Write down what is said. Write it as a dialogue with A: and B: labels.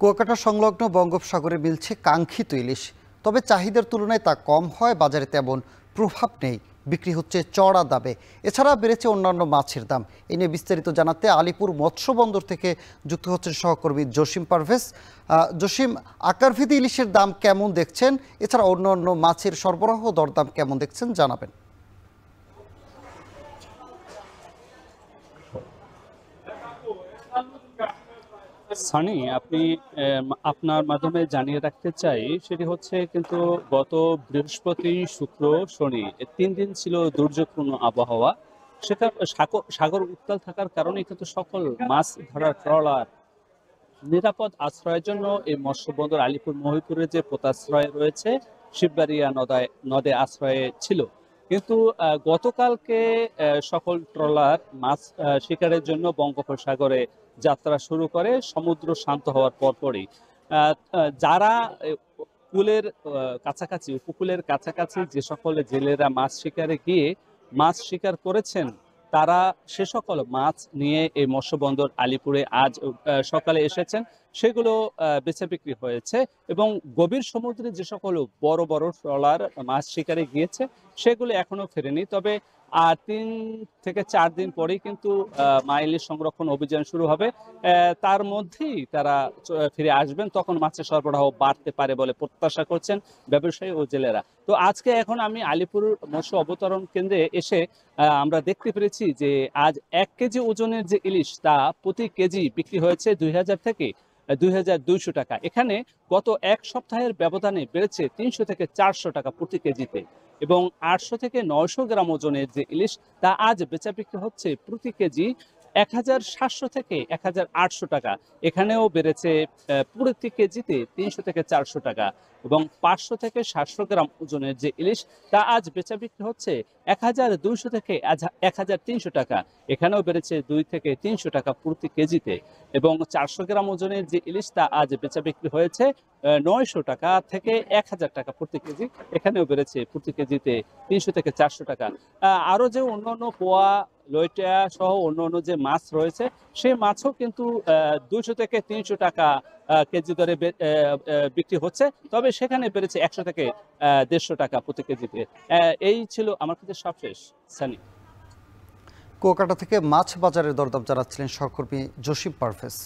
A: কুয়াকাটা সংলগ্ন বঙ্গোপসাগরে মিলছে কাঙ্ক্ষিত ইলিশ, তবে চাহিদার তুলনায় তা কম হয়, বাজারে তেমন প্রভাব নেই, বিক্রি হচ্ছে চড়া দামে। এছাড়া বেড়েছে অন্যান্য মাছের দাম। এ নিয়ে বিস্তারিত জানাতে আলিপুর মৎস্য বন্দর থেকে যুক্ত হচ্ছেন সহকর্মী জসিম পারভেজ। জসিম, আকারভিদি ইলিশের দাম কেমন দেখছেন? এছাড়া অন্যান্য মাছের সরবরাহ দরদাম কেমন দেখছেন জানাবেন।
B: সানি, আপনি আপনার মাধ্যমে জানিয়ে রাখতে চাই, সেটি হচ্ছে কিন্তু গত বৃহস্পতি, শুক্র, শনি এই ৩ দিন ছিল দুর্যোগপূর্ণ আবহাওয়া। সেটা সাগর উত্তাল থাকার কারণে কিন্তু সকল মাছ ধরার ট্রলার নিরাপদ আশ্রয়ের জন্য এই মৎস্যবন্দর আলিপুর মহিপুরে যে পোতাশ্রয় রয়েছে শিববাড়িয়া নদে আশ্রয়ে ছিল। কিন্তু গতকালকে সকল ট্রলার মাছ শিকারের জন্য বঙ্গোপসাগরে যাত্রা শুরু করে সমুদ্র শান্ত হওয়ার পরপরই। যারা কুলের কাছাকাছি, উপকূলের কাছাকাছি যে সকল জেলেরা মাছ শিকারে গিয়ে মাছ শিকার করেছেন, তারা সে সকল মাছ নিয়ে এই মৎস্যবন্দর আলিপুরে আজ সকালে এসেছেন। সেগুলো বেচা বিক্রি হয়েছে এবং গভীর সমুদ্রে যে সকল বড় বড় ট্রলার মাছ শিকারে গিয়েছে সেগুলো এখনো ফেরেনি। তবে আর ৩ থেকে ৪ দিন পরেই কিন্তু মা ইলিশ সংরক্ষণ অভিযান শুরু হবে। তার মধ্যেই তারা ফিরে আসবেন, তখন মাছের সরবরাহ বাড়তে পারে বলে প্রত্যাশা করছেন ব্যবসায়ী ও জেলেরা। তো আজকে এখন আমি আলিপুর মৎস্য অবতরণ কেন্দ্রে এসে আমরা দেখতে পেরেছি যে আজ ১ কেজি ওজনের যে ইলিশ তা প্রতি কেজি বিক্রি হয়েছে ২,০০০ থেকে ২,২০০ টাকা। এখানে গত ১ সপ্তাহের ব্যবধানে বেড়েছে ৩০০ থেকে ৪০০ টাকা প্রতি কেজিতে এবং ৮০০ থেকে ৯০০ গ্রাম ওজনের যে ইলিশ তা আজ বেচা বিক্রি হচ্ছে প্রতি কেজি ১,৭০০ থেকে ১,৮০০ টাকা। এখানেও বেড়েছে প্রতি কেজিতে ৩০০ থেকে ৪০০ টাকা এবং ৫০০ থেকে ৭০০ গ্রাম ওজনের যে ইলিশ তা আজ বেচা বিক্রি হচ্ছে ১,২০০ থেকে ১,৩০০ টাকা। এখানেও বেড়েছে ২ থেকে ৩০০ টাকা প্রতি কেজিতে এবং ৪০০ গ্রাম ওজনের যে ইলিশ তা আজ বেচা বিক্রি হয়েছে ৯০০ টাকা থেকে ১,০০০ টাকা প্রতি কেজি। এখানেও বেড়েছে প্রতি কেজিতে ৩০০ থেকে ৪০০ টাকা। আরও যে অন্যান্য পোয়া, লইট্টা সহ অন্যান্য যে মাছ রয়েছে সেই মাছও কিন্তু ২০০ থেকে ৩০০ টাকা কেজি দরে বিক্রি হচ্ছে। তবে সেখানে বেড়েছে ১০০ থেকে ১৫০ টাকা প্রতি কেজিতে। এই ছিল আমার কাছে সবশেষ, সানি।
A: কুয়াকাটা থেকে মাছ বাজারের দরদাম জানাচ্ছিলেন সহকর্মী জসিম পারভেজ।